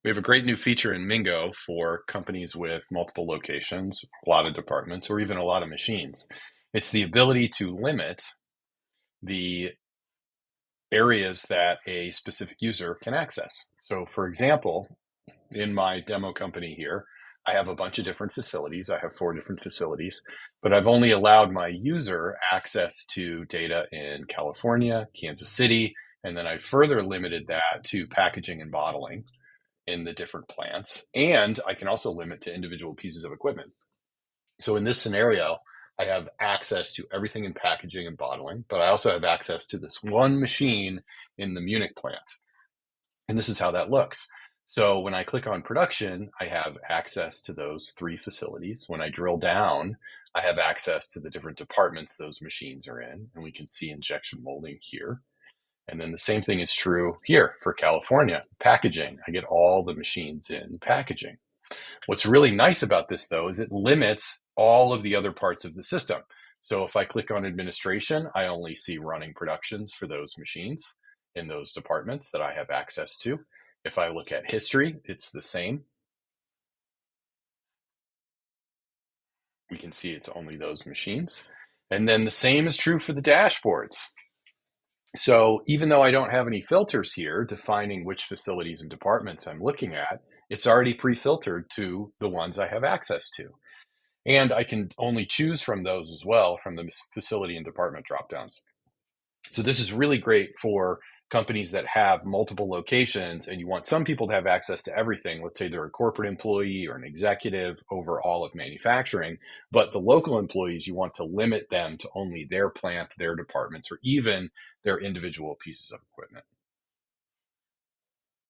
We have a great new feature in Mingo for companies with multiple locations, a lot of departments, or even a lot of machines. It's the ability to limit the areas that a specific user can access. So, for example, in my demo company here, I have a bunch of different facilities. I have 4 different facilities, but I've only allowed my user access to data in California, Kansas City, and then I further limited that to packaging and bottling in the different plants. And I can also limit to individual pieces of equipment. So in this scenario, I have access to everything in packaging and bottling, but I also have access to this one machine in the Munich plant. And this is how that looks. So when I click on production, I have access to those 3 facilities. When I drill down, I have access to the different departments those machines are in. And we can see injection molding here. And then the same thing is true here for California, packaging. I get all the machines in packaging. What's really nice about this, though, is it limits all of the other parts of the system. So if I click on administration, I only see running productions for those machines in those departments that I have access to. If I look at history, it's the same. We can see it's only those machines. And then the same is true for the dashboards. So even though I don't have any filters here defining which facilities and departments I'm looking at, it's already pre-filtered to the ones I have access to. And I can only choose from those as well from the facility and department dropdowns. So this is really great for companies that have multiple locations and you want some people to have access to everything. Let's say they're a corporate employee or an executive over all of manufacturing, but the local employees, you want to limit them to only their plant, their departments, or even their individual pieces of equipment.